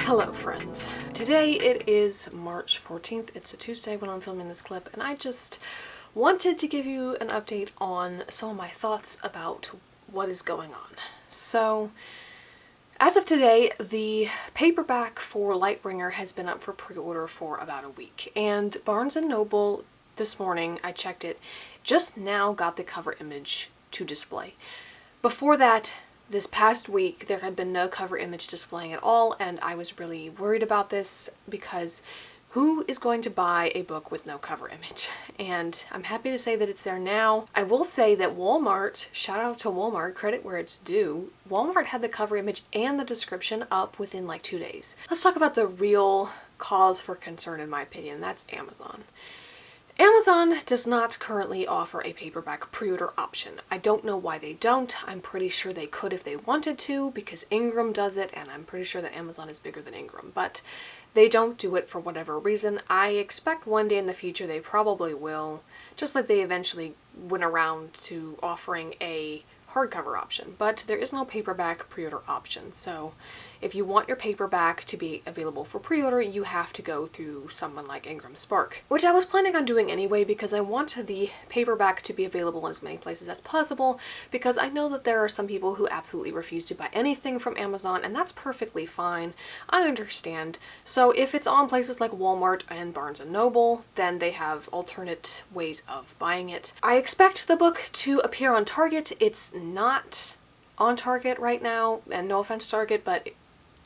Hello friends. Today it is March 14th. It's a Tuesday when I'm filming this clip, and I just wanted to give you an update on some of my thoughts about what is going on. So, as of today, the paperback for Lightbringer has been up for pre-order for about a week, and Barnes & Noble, this morning, I checked it, just now got the cover image to display. Before that, this past week, there had been no cover image displaying at all, and I was really worried about this because who is going to buy a book with no cover image? And I'm happy to say that it's there now. I will say that Walmart, shout out to Walmart, credit where it's due, Walmart had the cover image and the description up within like 2 days. Let's talk about the real cause for concern in my opinion, that's Amazon. Amazon does not currently offer a paperback pre-order option. I don't know why they don't. I'm pretty sure they could if they wanted to because Ingram does it, and I'm pretty sure that Amazon is bigger than Ingram, but they don't do it for whatever reason. I expect one day in the future they probably will, just like they eventually went around to offering a hardcover option, but there is no paperback pre-order option. So if you want your paperback to be available for pre-order, you have to go through someone like IngramSpark, which I was planning on doing anyway because I want the paperback to be available in as many places as possible, because I know that there are some people who absolutely refuse to buy anything from Amazon, and that's perfectly fine. I understand. So if it's on places like Walmart and Barnes & Noble, then they have alternate ways of buying it. I expect the book to appear on Target. It's not on Target right now, and no offense Target, but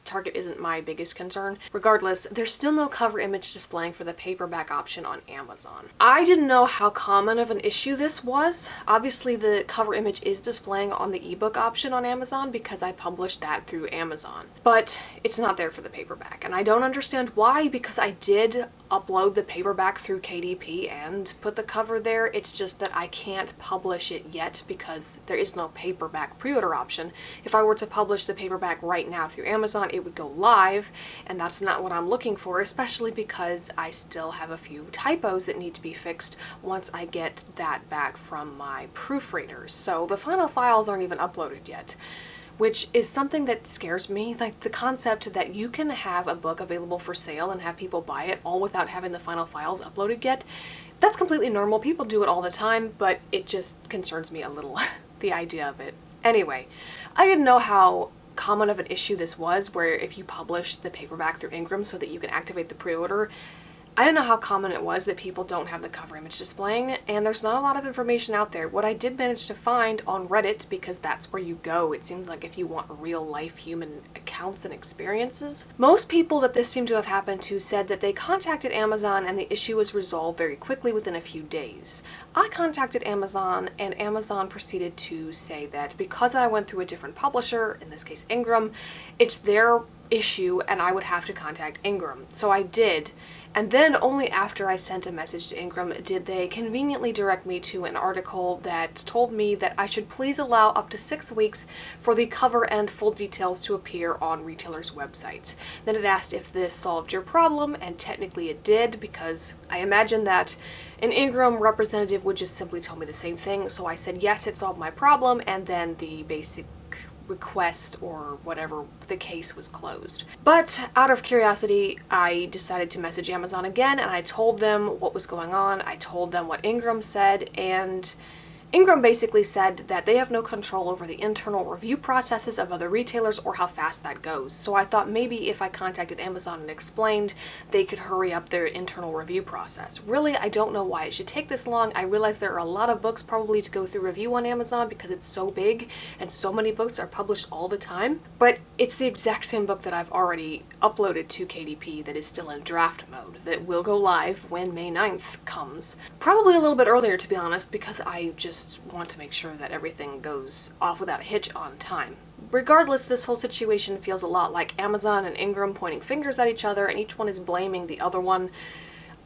Target isn't my biggest concern. Regardless, there's still no cover image displaying for the paperback option on Amazon. I didn't know how common of an issue this was. Obviously, the cover image is displaying on the ebook option on Amazon because I published that through Amazon, but it's not there for the paperback, and I don't understand why, because I did upload the paperback through KDP and put the cover there. It's just that I can't publish it yet because there is no paperback pre-order option. If I were to publish the paperback right now through Amazon, it would go live, and that's not what I'm looking for, especially because I still have a few typos that need to be fixed once I get that back from my proofreaders. So the final files aren't even uploaded yet, which is something that scares me. Like the concept that you can have a book available for sale and have people buy it all without having the final files uploaded yet. That's completely normal. People do it all the time, but it just concerns me a little, the idea of it. Anyway, I didn't know how common of an issue this was, where if you publish the paperback through Ingram so that you can activate the pre-order, I didn't know how common it was that people don't have the cover image displaying, and there's not a lot of information out there. What I did manage to find on Reddit, because that's where you go, it seems like if you want real life human accounts and experiences, most people that this seemed to have happened to said that they contacted Amazon and the issue was resolved very quickly within a few days. I contacted Amazon, and Amazon proceeded to say that because I went through a different publisher, in this case Ingram, it's their issue and I would have to contact Ingram. So I did. And then only after I sent a message to Ingram did they conveniently direct me to an article that told me that I should please allow up to 6 weeks for the cover and full details to appear on retailers' websites. Then it asked if this solved your problem, and technically it did, because I imagine that an Ingram representative would just simply tell me the same thing. So I said yes, it solved my problem, and then the basic request or whatever the case was closed. But out of curiosity, I decided to message Amazon again, and I told them what was going on. I told them what Ingram said, and Ingram basically said that they have no control over the internal review processes of other retailers or how fast that goes. So I thought maybe if I contacted Amazon and explained, they could hurry up their internal review process. Really, I don't know why it should take this long. I realize there are a lot of books probably to go through review on Amazon because it's so big and so many books are published all the time, but it's the exact same book that I've already uploaded to KDP that is still in draft mode that will go live when May 9th comes. Probably a little bit earlier, to be honest, because I just want to make sure that everything goes off without a hitch on time. Regardless, this whole situation feels a lot like Amazon and Ingram pointing fingers at each other, and each one is blaming the other one.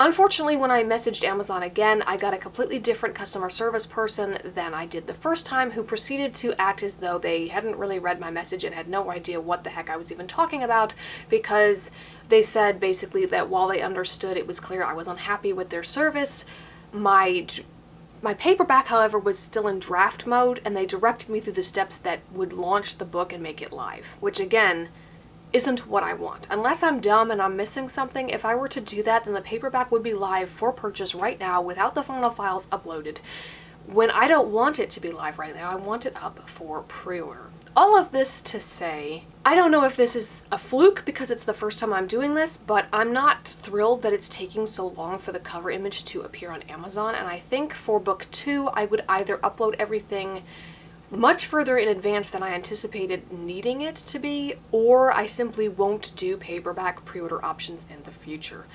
Unfortunately, when I messaged Amazon again, I got a completely different customer service person than I did the first time, who proceeded to act as though they hadn't really read my message and had no idea what the heck I was even talking about, because they said basically that while they understood it was clear I was unhappy with their service, my paperback, however, was still in draft mode, and they directed me through the steps that would launch the book and make it live, which again isn't what I want. Unless I'm dumb and I'm missing something, if I were to do that, then the paperback would be live for purchase right now without the final files uploaded. When I don't want it to be live right now, I want it up for pre-order. All of this to say, I don't know if this is a fluke because it's the first time I'm doing this, but I'm not thrilled that it's taking so long for the cover image to appear on Amazon, and I think for book 2, I would either upload everything much further in advance than I anticipated needing it to be, or I simply won't do paperback pre-order options in the future.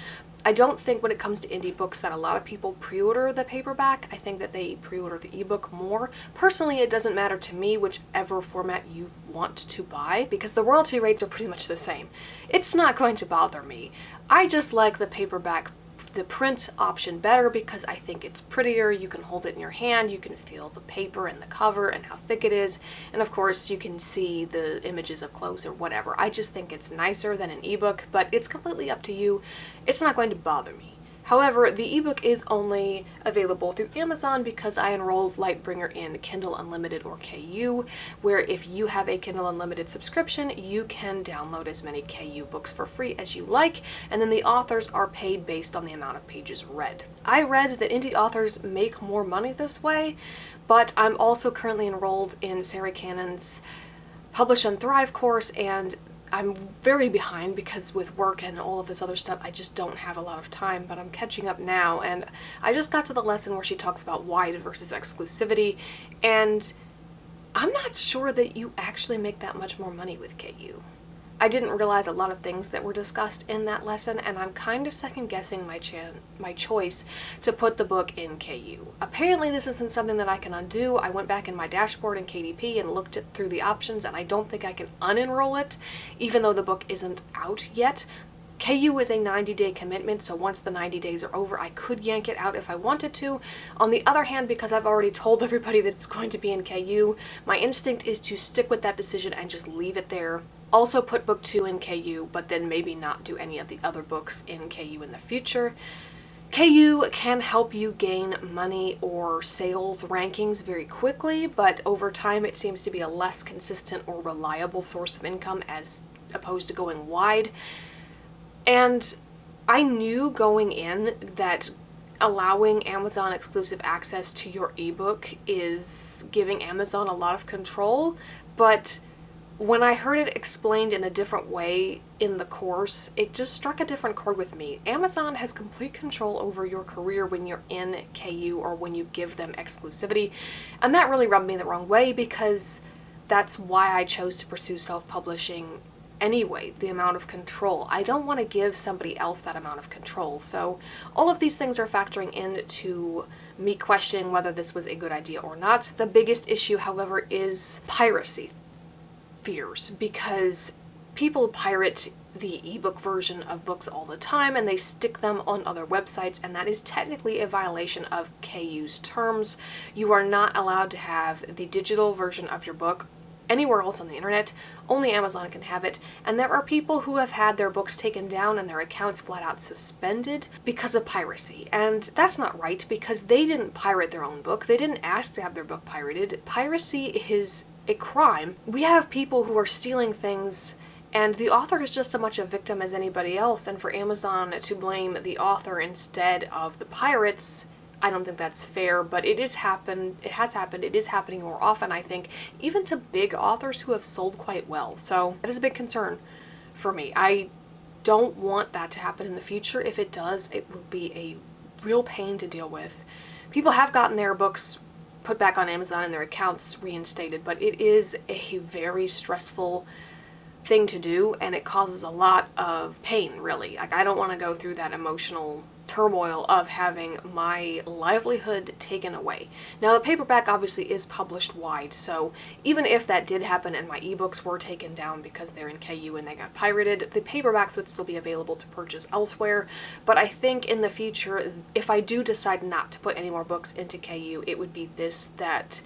I don't think when it comes to indie books that a lot of people pre-order the paperback. I think that they pre-order the ebook more. Personally, it doesn't matter to me whichever format you want to buy because the royalty rates are pretty much the same. It's not going to bother me. I just like the paperback, the print option better because I think it's prettier. You can hold it in your hand, you can feel the paper and the cover and how thick it is, and of course you can see the images up close or whatever. I just think it's nicer than an ebook, but it's completely up to you. It's not going to bother me. However, the ebook is only available through Amazon because I enrolled Lightbringer in Kindle Unlimited or KU, where if you have a Kindle Unlimited subscription, you can download as many KU books for free as you like, and then the authors are paid based on the amount of pages read. I read that indie authors make more money this way, but I'm also currently enrolled in Sarah Cannon's Publish and Thrive course, and I'm very behind because with work and all of this other stuff, I just don't have a lot of time, but I'm catching up now, and I just got to the lesson where she talks about wide versus exclusivity, and I'm not sure that you actually make that much more money with KU. I didn't realize a lot of things that were discussed in that lesson, and I'm kind of second-guessing my choice to put the book in KU. Apparently this isn't something that I can undo. I went back in my dashboard in KDP and looked through the options, and I don't think I can unenroll it, even though the book isn't out yet. KU is a 90-day commitment, so once the 90 days are over, I could yank it out if I wanted to. On the other hand, because I've already told everybody that it's going to be in KU, my instinct is to stick with that decision and just leave it there. Also put book 2 in KU, but then maybe not do any of the other books in KU in the future. KU can help you gain money or sales rankings very quickly, but over time it seems to be a less consistent or reliable source of income as opposed to going wide. And I knew going in that allowing Amazon exclusive access to your ebook is giving Amazon a lot of control, but when I heard it explained in a different way in the course, it just struck a different chord with me. Amazon has complete control over your career when you're in KU or when you give them exclusivity, and that really rubbed me the wrong way because that's why I chose to pursue self-publishing anyway, the amount of control. I don't want to give somebody else that amount of control, so all of these things are factoring into me questioning whether this was a good idea or not. The biggest issue, however, is piracy fears, because people pirate the ebook version of books all the time and they stick them on other websites, and that is technically a violation of KU's terms. You are not allowed to have the digital version of your book anywhere else on the internet. Only Amazon can have it, and there are people who have had their books taken down and their accounts flat out suspended because of piracy, and that's not right because they didn't pirate their own book. They didn't ask to have their book pirated. Piracy is a crime. We have people who are stealing things, and the author is just as much a victim as anybody else, and for Amazon to blame the author instead of the pirates, I don't think that's fair, but it has happened, it is happening more often, I think, even to big authors who have sold quite well. So that is a big concern for me. I don't want that to happen in the future. If it does, it will be a real pain to deal with. People have gotten their books put back on Amazon and their accounts reinstated, but it is a very stressful thing to do, and it causes a lot of pain, really. Like, I don't want to go through that emotional turmoil of having my livelihood taken away. Now, the paperback obviously is published wide, so even if that did happen and my ebooks were taken down because they're in KU and they got pirated, the paperbacks would still be available to purchase elsewhere. But I think in the future, if I do decide not to put any more books into KU, it would be this that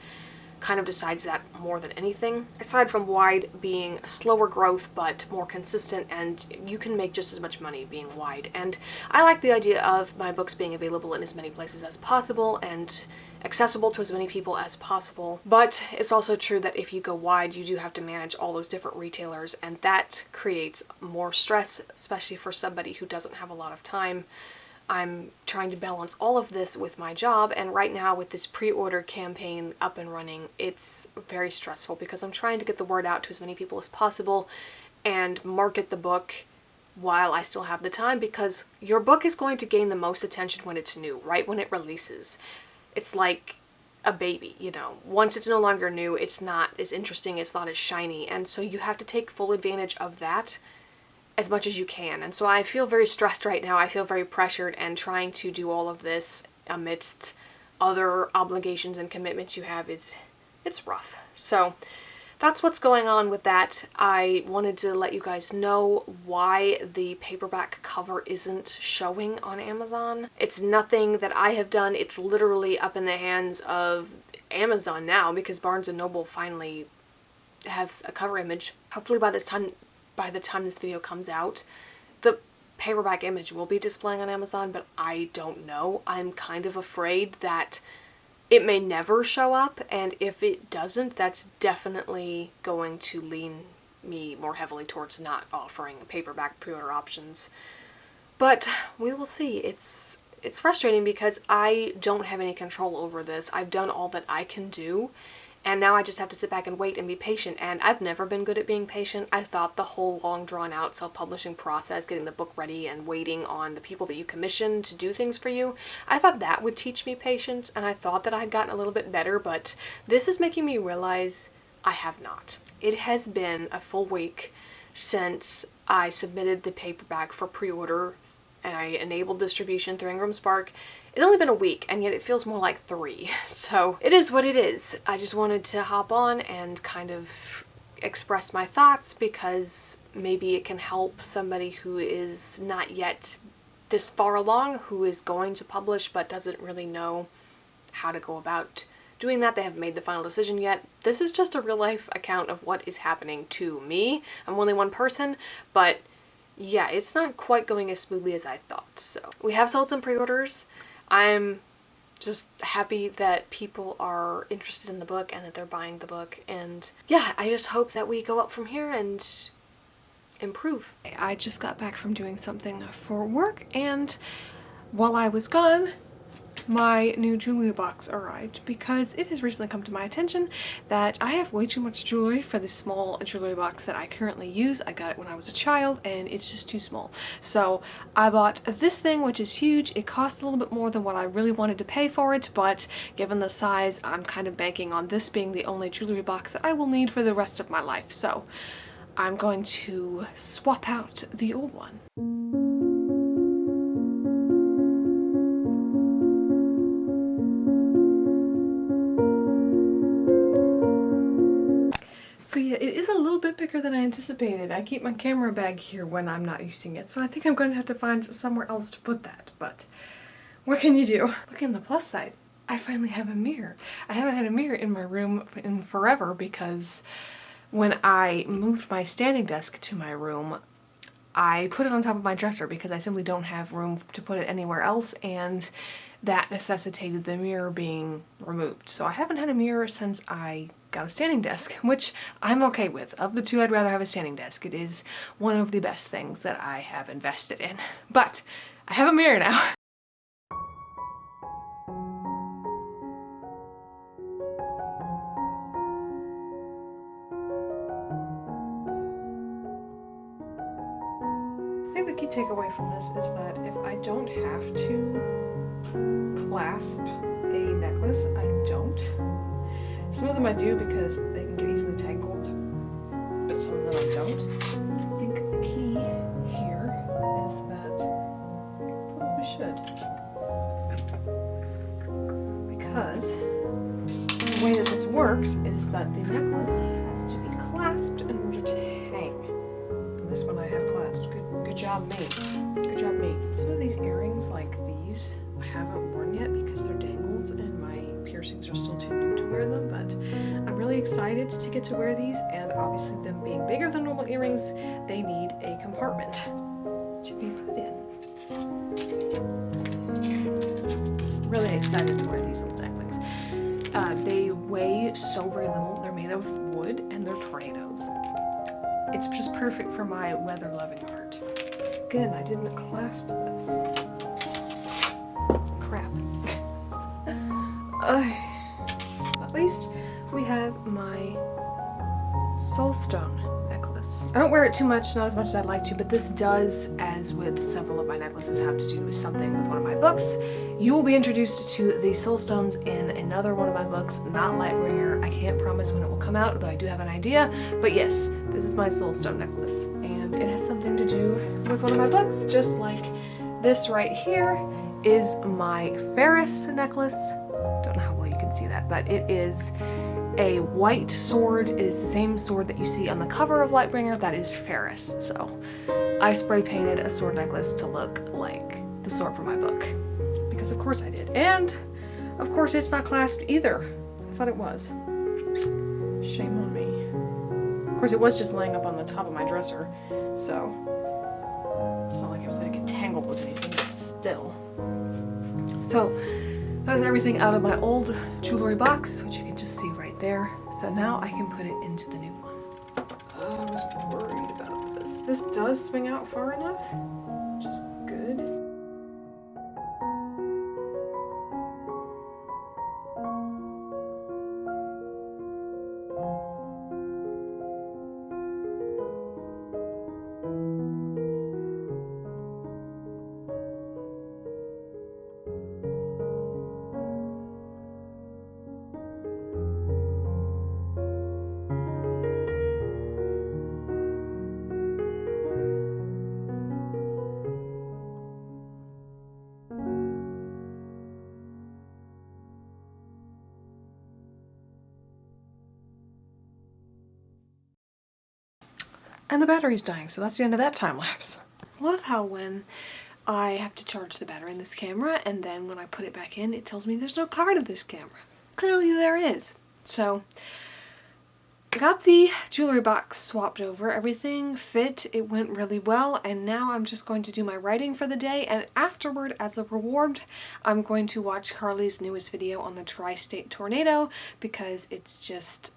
kind of decides that more than anything. Aside from wide being slower growth but more consistent, and you can make just as much money being wide. And I like the idea of my books being available in as many places as possible and accessible to as many people as possible. But it's also true that if you go wide, you do have to manage all those different retailers, and that creates more stress, especially for somebody who doesn't have a lot of time. I'm trying to balance all of this with my job, and right now with this pre-order campaign up and running, it's very stressful because I'm trying to get the word out to as many people as possible and market the book while I still have the time, because your book is going to gain the most attention when it's new, right when it releases. It's like a baby, you know. Once it's no longer new, it's not as interesting, it's not as shiny, and so you have to take full advantage of that as much as you can. And so I feel very stressed right now. I feel very pressured, and trying to do all of this amidst other obligations and commitments you have it's rough. So that's what's going on with that. I wanted to let you guys know why the paperback cover isn't showing on Amazon. It's nothing that I have done. It's literally up in the hands of Amazon now, because Barnes & Noble finally has a cover image. Hopefully by the time this video comes out, the paperback image will be displaying on Amazon, but I don't know. I'm kind of afraid that it may never show up, and if it doesn't, that's definitely going to lean me more heavily towards not offering paperback pre-order options. But we will see. It's frustrating because I don't have any control over this. I've done all that I can do, and now I just have to sit back and wait and be patient, and I've never been good at being patient. I thought the whole long drawn-out self-publishing process, getting the book ready and waiting on the people that you commission to do things for you, I thought that would teach me patience, and I thought that I had gotten a little bit better, but this is making me realize I have not. It has been a full week since I submitted the paperback for pre-order and I enabled distribution through IngramSpark. It's only been a week, and yet it feels more like 3. So it is what it is. I just wanted to hop on and kind of express my thoughts, because maybe it can help somebody who is not yet this far along, who is going to publish but doesn't really know how to go about doing that. They haven't made the final decision yet. This is just a real life account of what is happening to me. I'm only one person, but yeah, it's not quite going as smoothly as I thought. So we have sold some pre-orders. I'm just happy that people are interested in the book and that they're buying the book, and yeah, I just hope that we go up from here and improve. I just got back from doing something for work, and while I was gone, my new jewelry box arrived, because it has recently come to my attention that I have way too much jewelry for the small jewelry box that I currently use. I got it when I was a child, and it's just too small. So I bought this thing, which is huge. It cost a little bit more than what I really wanted to pay for it, but given the size, I'm kind of banking on this being the only jewelry box that I will need for the rest of my life. So I'm going to swap out the old one. So yeah, it is a little bit bigger than I anticipated. I keep my camera bag here when I'm not using it, so I think I'm going to have to find somewhere else to put that, but what can you do? Look on the plus side, I finally have a mirror. I haven't had a mirror in my room in forever, because when I moved my standing desk to my room, I put it on top of my dresser because I simply don't have room to put it anywhere else, and that necessitated the mirror being removed. So I haven't had a mirror since I got a standing desk, which I'm okay with. Of the two, I'd rather have a standing desk. It is one of the best things that I have invested in. But I have a mirror now. I think the key takeaway from this is that if I don't have to clasp a necklace, I don't. Some of them I do because they can get easily tangled, but some of them I don't. I think the key here is that I probably should. Because the way that this works is that the necklace has to be clasped in order to hang. And this one I have clasped. Good job, me. Good job, me. Some of these earrings, like these, I haven't worn yet because they're dangles and my piercings are still too new to wear them, but get to wear these, and obviously them being bigger than normal earrings, they need a compartment to be put in. Really excited to wear these little tanglings. They weigh so very little. They're made of wood and they're tornadoes. It's just perfect for my weather-loving heart. Again, I didn't clasp this. Crap. At least we have my soulstone necklace. I don't wear it too much, not as much as I'd like to, but this does, as with several of my necklaces, have to do with something with one of my books. You will be introduced to the soulstones in another one of my books, not Lightbringer. I can't promise when it will come out, although I do have an idea. But yes, this is my soulstone necklace, and it has something to do with one of my books, just like this right here is my Ferris necklace. Don't know how well you can see that, but it is a white sword. It is the same sword that you see on the cover of Lightbringer. That is Ferris. So I spray painted a sword necklace to look like the sword from my book, because of course I did. And of course it's not clasped either. I thought it was. Shame on me. Of course it was just laying up on the top of my dresser, so it's not like it was going to get tangled with anything, but still. So that is everything out of my old jewelry box, which you can just see right there. So now I can put it into the new one. I was worried about this. This does swing out far enough, which is good. And the battery's dying, so that's the end of that time lapse. I love how when I have to charge the battery in this camera, and then when I put it back in, it tells me there's no card in this camera. Clearly there is. So I got the jewelry box swapped over. Everything fit. It went really well, and now I'm just going to do my writing for the day, and afterward, as a reward, I'm going to watch Carly's newest video on the tri-state tornado, because it's just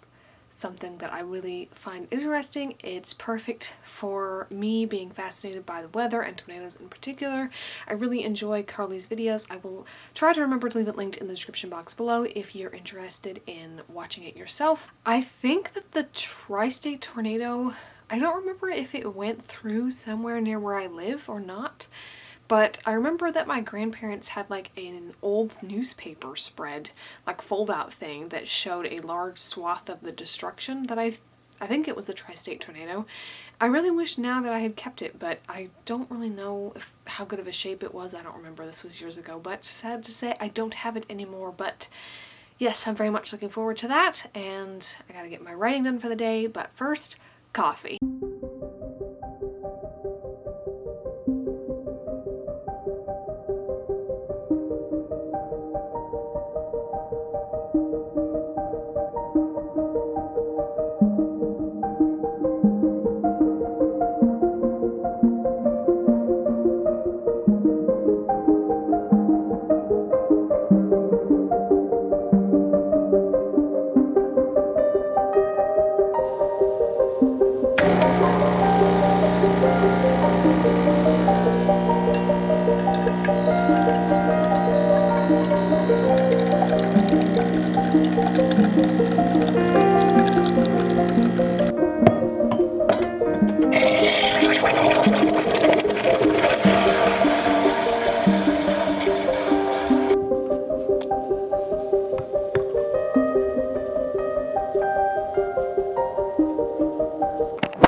something that I really find interesting. It's perfect for me being fascinated by the weather and tornadoes in particular. I really enjoy Carly's videos. I will try to remember to leave it linked in the description box below if you're interested in watching it yourself. I think that the tri-state tornado, I don't remember if it went through somewhere near where I live or not, but I remember that my grandparents had like an old newspaper spread, like fold-out thing that showed a large swath of the destruction that I think it was the tri-state tornado. I really wish now that I had kept it, but I don't really know how good of a shape it was. I don't remember. This was years ago, but sad to say I don't have it anymore. But yes, I'm very much looking forward to that, and I gotta get my writing done for the day, but first, coffee.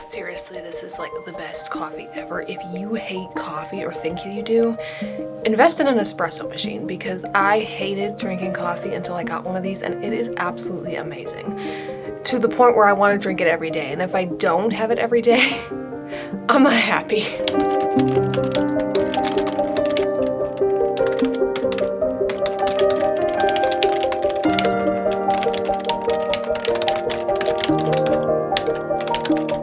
Seriously, this is like the best coffee ever. If you hate coffee or think you do, invest in an espresso machine, because I hated drinking coffee until I got one of these, and it is absolutely amazing. To the point where I want to drink it every day, and if I don't have it every day, I'm not happy. you.